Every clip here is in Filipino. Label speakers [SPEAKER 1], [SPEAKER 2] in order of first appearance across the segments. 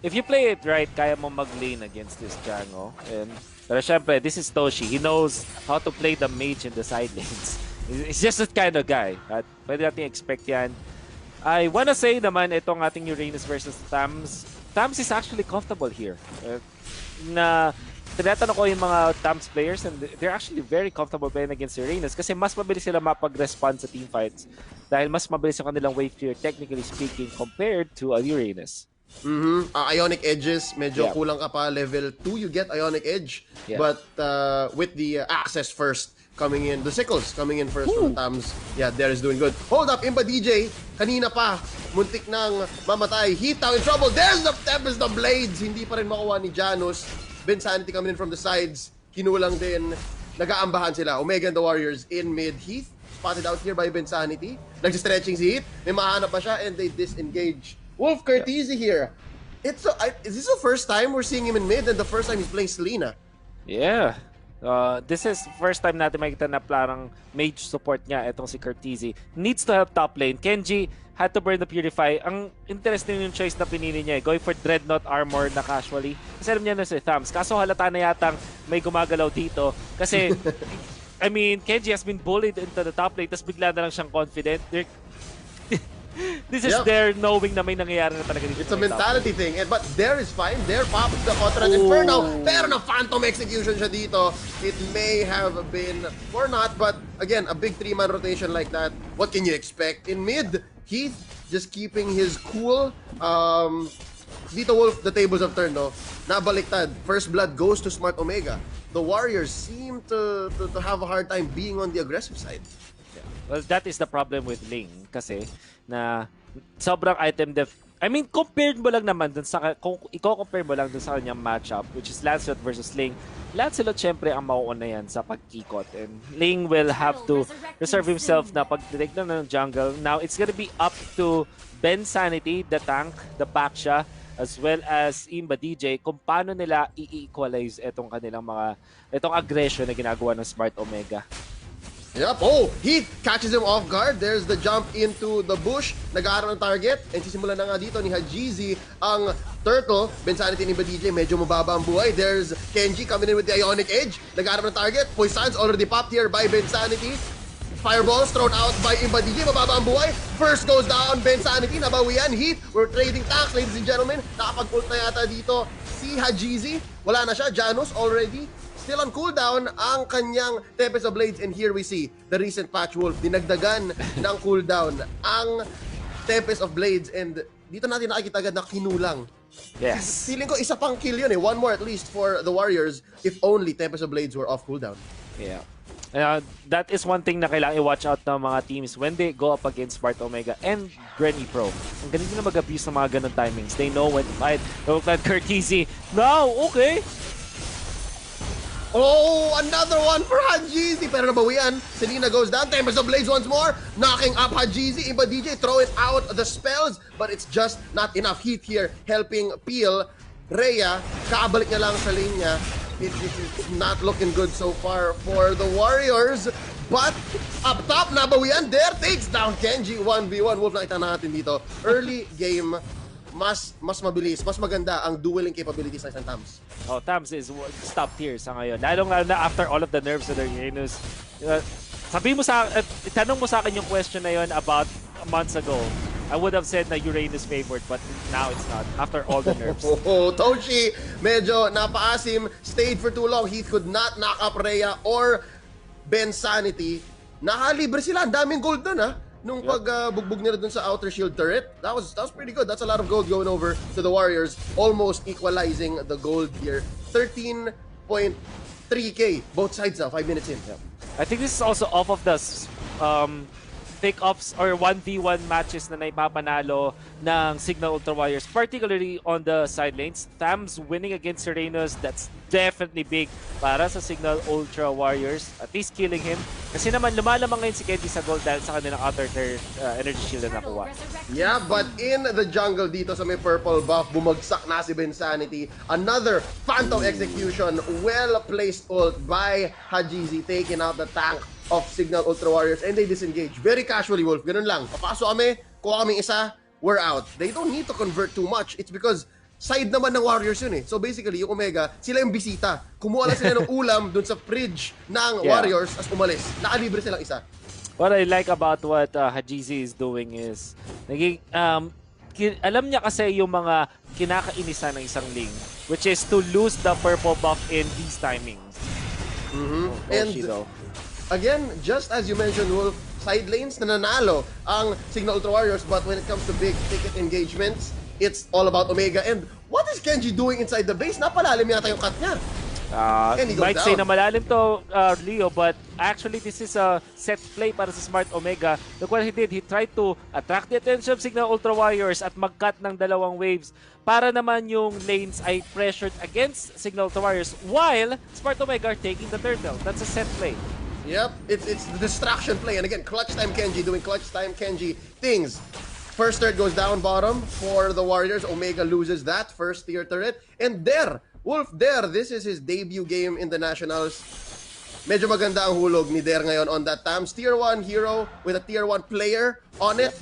[SPEAKER 1] if you play it right, kaya mo mag-lane against this jungle. Pero syempre, this is Toshi. He knows how to play the mage in the side lanes. He's just that kind of guy. At pwede natin expect yan. I wanna say naman, itong ating Uranus versus Tams. Tams is actually comfortable here. Tinatanong ko yung mga Tams players and they're actually very comfortable playing against Uranus kasi mas mabilis sila mapag-respond sa teamfights dahil mas mabilis yung kanilang wave clear, technically speaking, compared to a Uranus.
[SPEAKER 2] Ionic Edges, medyo kulang ka pa. Level 2, you get Ionic Edge. But with the access first coming in, the Sickles coming in first from Tams, there is doing good. Hold up, Imba DJ, kanina pa, muntik nang mamatay. Heat now in trouble. There's the Tempest, the Blades. Hindi pa rin makuha ni Janus. Bensanity coming in from the sides. Kinulang din. Nag-aambahan sila. Omega and the Warriors in mid. Heath, spotted out here by Bensanity. Nag-stretching si Heath. May mahanap pa siya and they disengage. Wolf Curtizi here. Is this the first time we're seeing him in mid and the first time he's playing Selena?
[SPEAKER 1] Yeah. This is first time natin makita na parang mage support niya itong si Curtizi. Needs to help top lane. Kenji had to burn the Purify. Ang interesting yung choice na pinili niya. Going for Dreadnought armor na casually. Kasi alam niya na si Thams. Kaso halata na yatang may gumagalaw dito. Kasi, I mean, Kenji has been bullied into the top lane tapos bigla na lang siyang confident. This is their knowing na may nangyayari na talaga dito.
[SPEAKER 2] It's a mentality thing. But there is fine. There pops the Contract Inferno. Pero na Phantom Execution siya dito. It may have been or not. But again, a big 3-man rotation like that. What can you expect? In mid, Heath just keeping his cool. Dito Wolf, the tables have turned, no? Nabaliktad. First blood goes to Smart Omega. The Warriors seem to have a hard time being on the aggressive side.
[SPEAKER 1] Well, that is the problem with Ling kasi na sobrang item depth. I mean, compared mo lang naman dun sa kung i-compare mo lang dun sa kanyang matchup which is Lancelot versus Ling. Lancelot syempre ang mauuna yan sa pagkikot and Ling will have to reserve himself na pag-detect na ng jungle. Now, it's gonna be up to Bensanity, the tank, the Paksha, as well as Imba DJ kung paano nila i-equalize itong kanilang itong aggression na ginagawa ng Smart Omega.
[SPEAKER 2] Yep. Oh, Heath catches him off guard. There's the jump into the bush. Nag-aaral ng target. And sisimulan na nga dito ni Hajizi ang turtle. Bensanity ni DJ, medyo mababa ang buhay. There's Kenji coming in with the Ionic Edge. Nag-aaral ng target. Poison's already popped here by Bensanity. Fireballs thrown out by Imba DJ. Mababa ang buhay. First goes down Bensanity. Nabawian. Heath. We're trading tanks, ladies and gentlemen. Nakapag-ult na yata dito si Hajizi. Wala na siya. Janus already still on cooldown ang kanyang Tempest of Blades, and here we see the recent patch Wolf. Dinagdagan ng cooldown ang Tempest of Blades and dito natin nakikita agad na kinulang.
[SPEAKER 1] Yes.
[SPEAKER 2] Feeling ko isa pang kill yun eh. One more at least for the Warriors if only Tempest of Blades were off cooldown.
[SPEAKER 1] Yeah. That is one thing na kailangan i-watch out ng mga teams when they go up against Smart Omega and Granny Pro. Ang galing na mag-abuse ng mga ganun timings. They know when to fight. Look at Curtizi. Now, okay.
[SPEAKER 2] Oh, another one for Hajizi. Pero nabawian. Selena goes down. Tempest of Blades once more. Knocking up Hajizi. Imba DJ throwing out the spells. But it's just not enough. Heat here helping peel. Rhea, kaabalik niya lang sa lane niya. It's not looking good so far for the Warriors. But up top, nabawian. There takes down Kenji. 1v1. Wolf, nakita natin dito. Early game. Mas mabilis, mas maganda ang dueling capabilities ng isang Tams.
[SPEAKER 1] Oh, Tams is top tier sa ngayon. Lalong na after all of the nerfs of the Uranus. Tanong mo sa akin yung question na yun about months ago. I would have said na Uranus favored, but now it's not. After all the nerfs.
[SPEAKER 2] Toshi, medyo napaasim. Stayed for too long. He could not knock up Rhea or Bensanity. Nakalibre sila. Ang daming gold dun, ha? Nung pagbugbog nila dun sa outer shield turret, that was pretty good. That's a lot of gold going over to the Warriors, almost equalizing the gold here. 13.3k, both sides now, 5 minutes in. Yeah.
[SPEAKER 1] I think this is also off of the pick-ups or 1v1 matches na naipapanalo ng Signal Ultra Warriors, particularly on the side lanes. Thams winning against Uranus, that's definitely big para sa Signal Ultra Warriors. At least killing him. Kasi naman lumalamang ngayon si Kenji sa gold dahil sa kanilang outer energy shield na nakuha.
[SPEAKER 2] Yeah, but in the jungle dito sa may purple buff, bumagsak na si Bensanity. Another Phantom Execution, well-placed ult by Hajizi, taking out the tank of Signal Ultra Warriors, and they disengage. Very casually, Wolf. Ganun lang. Papasok kami, kuha kaming isa, we're out. They don't need to convert too much. It's because side naman ng Warriors yun eh. So basically, yung Omega, sila yung bisita. Kumuha lang sila ng ulam dun sa fridge ng Warriors as umalis. Nakalibre silang isa.
[SPEAKER 1] What I like about what Hajizi is doing is, naging, alam niya kasi yung mga kinakainisan ng isang lane, which is to lose the purple buff in these timings.
[SPEAKER 2] And again, just as you mentioned, Wolf, side lanes nananalo ang Signal Ultra Warriors, but when it comes to big ticket engagements, it's all about Omega. And what is Kenji doing inside the base? Napalalim yata yung cut niya.
[SPEAKER 1] You might say na malalim to, Leo, but actually this is a set play para sa Smart Omega. Look what he did. He tried to attract the attention of Signal Ultra Warriors at mag-cut ng dalawang waves para naman yung lanes ay pressured against Signal Ultra Warriors while Smart Omega are taking the turtle. That's a set play.
[SPEAKER 2] Yep, it's the distraction play. And again, clutch time Kenji doing clutch time Kenji things. First turret goes down bottom for the Warriors. Omega loses that first tier turret. And there, Wolf there, this is his debut game in the Nationals. Medyo maganda ang hulog ni Der ngayon on that Tams. Tier 1 hero with a tier 1 player on it.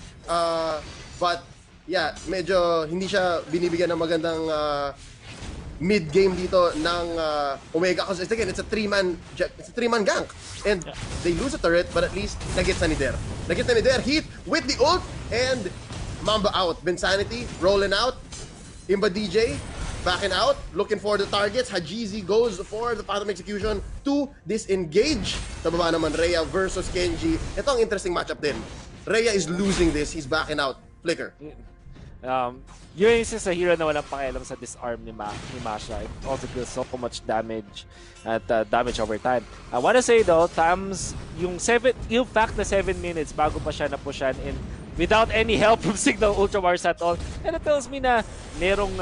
[SPEAKER 2] But yeah, medyo hindi siya binibigyan ng magandang mid-game dito ng Omega. Because again, it's a three-man gank. And they lose a turret, but at least nagets na ni Der. Nagets na ni Der. Heat with the ult and Mamba out. Bensanity rolling out. Imba DJ backing out, looking for the targets. Hajizi goes for the Phantom Execution to disengage. Sa baba naman, Rhea versus Kenji. Ito ang interesting matchup din. Rhea is losing this. He's backing out. Flicker.
[SPEAKER 1] Yun is a hero na walang pakialam sa disarm ni Masha. It also deals so much damage at damage over time. I wanna say though, Tams, yung fact na 7 minutes bago pa siya na-pushan in without any help from Signal Ultra Wars at all, and it tells me na merong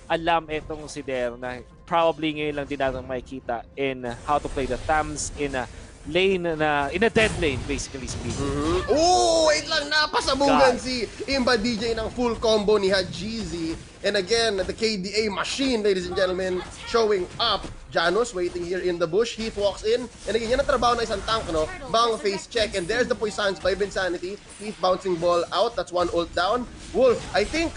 [SPEAKER 1] alam itong si Der na probably ngayon lang din natin makikita in how to play the Tams in a lane in a dead lane, basically speaking.
[SPEAKER 2] Oh, wait lang, napasabungan si Imba DJ ng full combo ni Hajizi. And again, the KDA machine, ladies and gentlemen, showing up. Janus waiting here in the bush. Heath walks in. And again, yan ang trabaho ng isang tank, no? Bang face check. And there's the Poisons by Bensanity. Heath bouncing ball out. That's one ult down. Wolf, I think,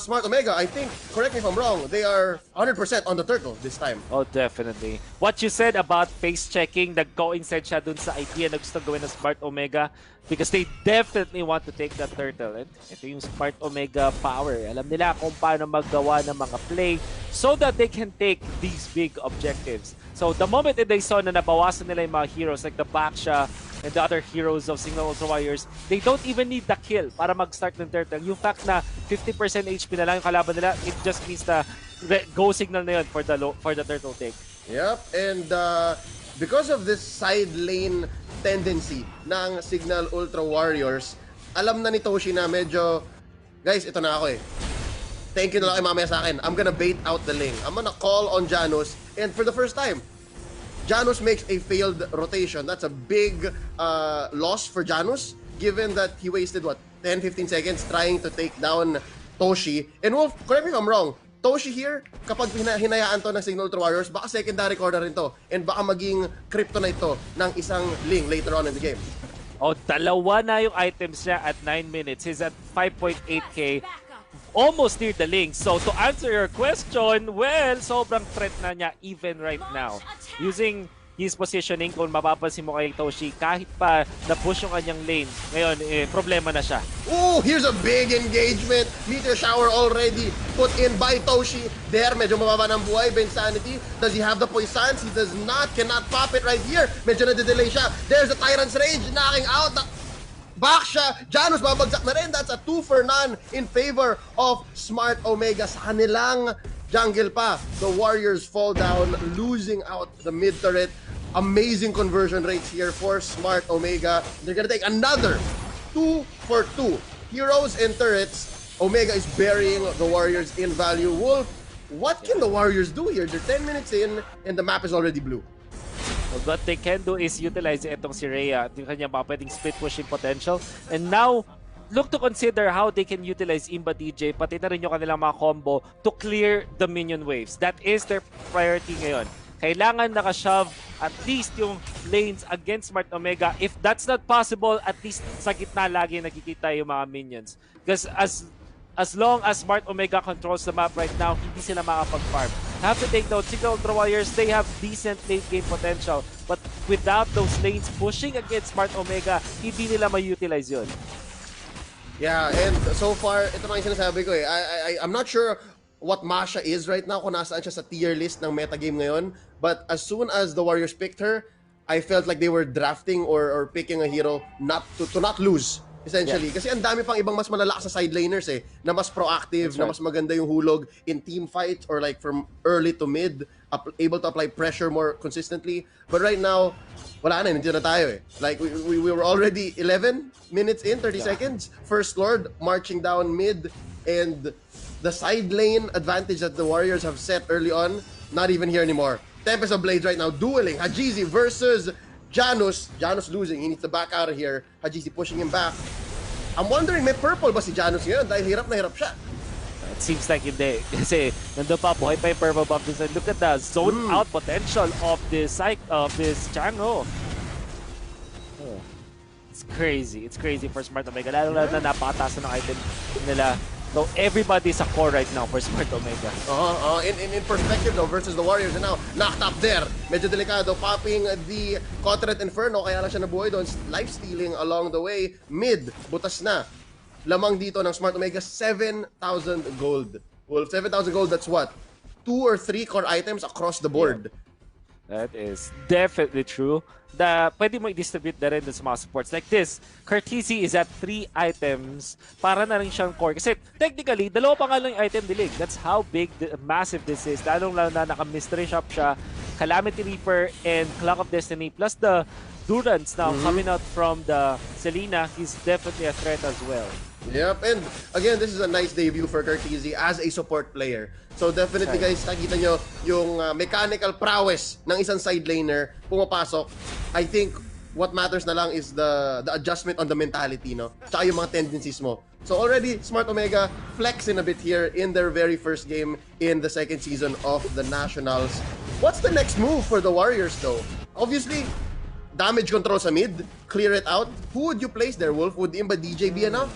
[SPEAKER 2] Smart Omega, I think, correct me if I'm wrong, they are 100% on the turtle this time.
[SPEAKER 1] Oh, definitely. What you said about face checking, nag-coincide siya dun sa idea na gusto gawin ng Smart Omega because they definitely want to take that turtle. And ito yung Smart Omega power. Alam nila kung paano maggawa ng mga play so that they can take these big objectives. So the moment that they saw na nabawasan nila yung mga heroes like the Baksha and the other heroes of Signal Ultra Warriors, they don't even need the kill para mag-start ng turtle. Yung fact na 50% HP na lang yung kalaban nila, it just means na go signal na yun for the turtle take.
[SPEAKER 2] Yep, and because of this side lane tendency ng Signal Ultra Warriors, alam na ni Toshi na medyo, guys, ito na ako eh. Thank you na lang kay mamaya sa akin. I'm gonna bait out the lane. I'm gonna call on Janus, and for the first time, Janus makes a failed rotation. That's a big loss for Janus, given that he wasted, 10-15 seconds trying to take down Toshi. And Wolf, correct me if I'm wrong, Toshi here, kapag hinayaan to ng Signal Ultra Warriors, baka secondary corner rin to. And baka maging kryptonite to ng isang Ling later on in the game.
[SPEAKER 1] Oh, dalawa na yung items niya at 9 minutes. He's at 5.8k. Almost near the Ling. So to answer your question, well, sobrang threat na niya even right now. Using his positioning, kung mapapansin mo kay Toshi, kahit pa na-push yung kanyang lane, ngayon, problema na siya.
[SPEAKER 2] Oh, here's a big engagement. Meteor shower already put in by Toshi. There, medyo mababa ng buhay. Bensanity, does he have the Poisons? He does not. Cannot pop it right here. Medyo na-delay siya. There's the Tyrant's Rage knocking out the Baksha. Janus babagsak na rin. That's a 2 for none in favor of Smart Omega. Sa kanilang jungle pa, the Warriors fall down, losing out the mid turret. Amazing conversion rates here for Smart Omega. They're gonna take another 2 for 2. Heroes and turrets. Omega is burying the Warriors in value. Wolf, what can the Warriors do here? They're 10 minutes in and the map is already blue.
[SPEAKER 1] What they can do is utilize itong si Rhea, yung kanyang pwedeng split pushing potential. And now, look to consider how they can utilize Imba DJ, pati na rin yung kanilang mga combo to clear the minion waves. That is their priority ngayon. Kailangan nakashove at least yung lanes against Smart Omega. If that's not possible, at least sa gitna lagi nakikita yung mga minions. Because as as long as Smart Omega controls the map right now, hindi sila makapag-farm. Have to take note, Signal Ultra Warriors, they have decent late game potential. But without those lanes pushing against Smart Omega, hindi nila ma-utilize yun.
[SPEAKER 2] Yeah, and so far, ito na yung sinasabi ko eh. I'm not sure what Masha is right now, kung nasaan siya sa tier list ng metagame ngayon. But as soon as the Warriors picked her, I felt like they were drafting or picking a hero not to not lose. Essentially. Kasi ang dami pang ibang mas malalakas sa side laners eh, na mas proactive, na mas maganda yung hulog in team fights or like from early to mid, able to apply pressure more consistently. But right now, wala na, nandiyan na tayo eh. Like, we were already 11 minutes in, 30 seconds. First Lord marching down mid, and the side lane advantage that the Warriors have set early on, not even here anymore. Tempest of Blades right now, dueling Hajizi versus Janus. Janus losing, he needs to back out of here. Hajizi pushing him back. I'm wondering, may purple ba si Janus ngayon? Dahil hirap na hirap siya.
[SPEAKER 1] It seems like hindi. Kasi nandun pa, buhay pa yung purple buff dun. Look at the zone out potential of this Chango. Oh. It's crazy. It's crazy for Smart Omega. Lalo na napakataas na ng item nila. So everybody's a core right now for Smart Omega.
[SPEAKER 2] In perspective though, versus the Warriors, and now knocked up there. Medyo delikado, popping the Coteret Inferno, kaya lang siya nabuhay doon. Life stealing along the way. Mid, butas na. Lamang dito ng Smart Omega, 7,000 gold. Well, 7,000 gold, that's what? 2 or 3 core items across the board.
[SPEAKER 1] Yeah. That is definitely true. Pwede mo i-distribute na rin dun sa mga supports. Like this, Courtesy is at 3 items. Para na rin siyang core. Kasi technically, dalawa pa nga lang yung item dilig. That's how big, massive this is. Lalong lalo na naka-mystery shop siya. Calamity Reaper and Clock of Destiny. Plus the Durance now coming out from the Selena. He's definitely a threat as well.
[SPEAKER 2] Yep, and again, this is a nice debut for Courtesy as a support player. So definitely guys, nakita nyo yung mechanical prowess ng isang side laner pumapasok. I think what matters na lang is the adjustment on the mentality, no? Tsaka yung mga tendencies mo. So already, Smart Omega flexing a bit here in their very first game in the second season of the Nationals. What's the next move for the Warriors though? Obviously, damage control sa mid, clear it out. Who would you place there, Wolf? Would Imba DJ be enough?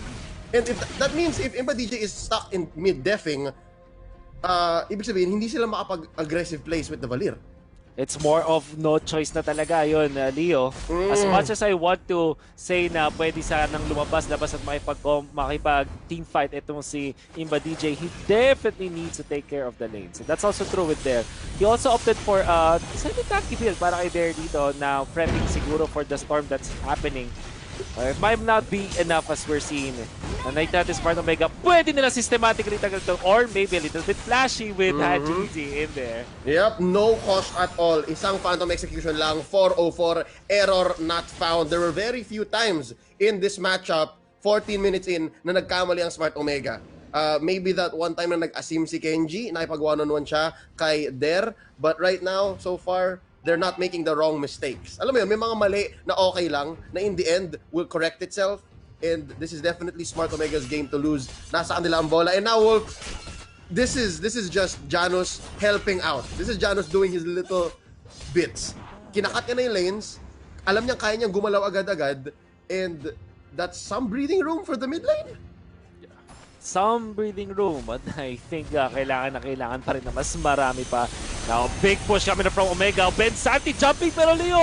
[SPEAKER 2] And if that means if Imba DJ is stuck in mid-defing, ibig sabihin, hindi sila makapag-aggressive plays with the Valir.
[SPEAKER 1] It's more of no choice na talaga yun, Leo. As much as I want to say na pwede sanang labas at makipag-team fight itong si Imba DJ, he definitely needs to take care of the lanes. And that's also true with Dare. He also opted for semi-tanky build para kay Dare dito na prepping siguro for the storm that's happening. It might not be enough as we're seeing. And like that is Smart Omega. Pwede nila systematically tagal to, or maybe a little bit flashy with Hajizi in there.
[SPEAKER 2] Yep, no cost at all. Isang Phantom Execution lang, 404, error not found. There were very few times in this matchup, 14 minutes in, na nagkamali ang Smart Omega. Maybe that one time na nag-asim si Kenji, nakipag one-on-one siya kay Der. But right now, so far, they're not making the wrong mistakes. Alam mo yun, may mga mali na okay lang, na in the end will correct itself. And this is definitely Smart Omega's game to lose. Nasa kanila ang bola. And now, Wolf, this is just Janus helping out. This is Janus doing his little bits. Kinakat niya na yung lanes. Alam niya kaya niyang gumalaw agad-agad. And that's some breathing room for the mid lane.
[SPEAKER 1] Some breathing room, but I think kailangan pa rin na mas marami pa. Now, big push coming from Omega. Ben Santi jumping, pero Leo,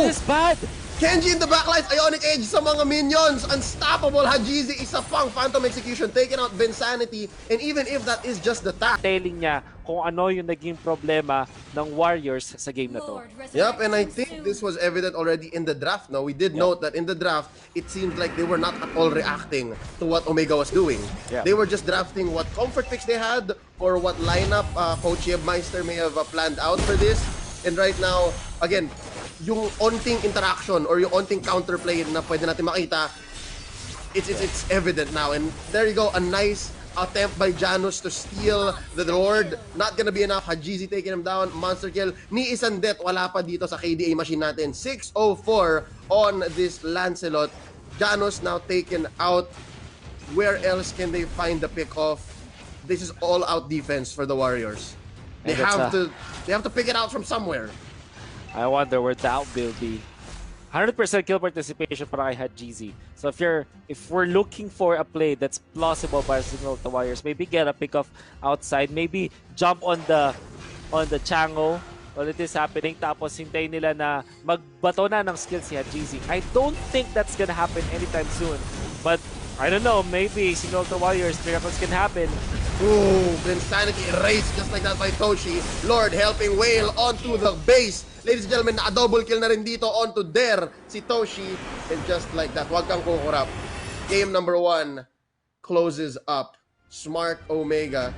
[SPEAKER 1] this is bad.
[SPEAKER 2] Kenji in the backline, Ionic Edge sa mga minions. Unstoppable Hajizi, isa pang Phantom Execution, taking out Bensanity. And even if that is just the tap,
[SPEAKER 1] Telling niya kung ano yung naging problema ng Warriors sa game na to.
[SPEAKER 2] Yep, and I think this was evident already in the draft. No, we did note that in the draft, it seems like they were not at all reacting to what Omega was doing. They were just drafting what comfort picks they had or what lineup Coach Meister may have planned out for this. And right now, again, yung onting interaction or yung onting counterplay na pwede natin makita, it's evident now. And there you go, a nice attempt by Janus to steal the Lord. Not gonna be enough. Hajizi taking him down. Monster kill. Ni isang death wala pa dito sa KDA machine natin. 604 on this Lancelot. Janus now taken out. Where else can they find the pick off? This is all out defense for the Warriors. They have to pick it out from somewhere.
[SPEAKER 1] I wonder where that will be. 100% kill participation para kay Hadjizi. So if we're looking for a play that's plausible para sa Signal to Warriors, maybe get a pick off outside, maybe jump on the Chango while it is happening, tapos hintayin nila na magbato na ng skill si Hadjizi. I don't think that's gonna happen anytime soon. But I don't know, maybe Signal to Warriors, miracles can happen.
[SPEAKER 2] Ooh, Insanity erased just like that by Toshi. Lord helping Whale onto the base. Ladies and gentlemen, naka-double kill na rin dito onto Der si Toshi. And just like that, wag kang kukurap. Game number 1 closes up. Smart Omega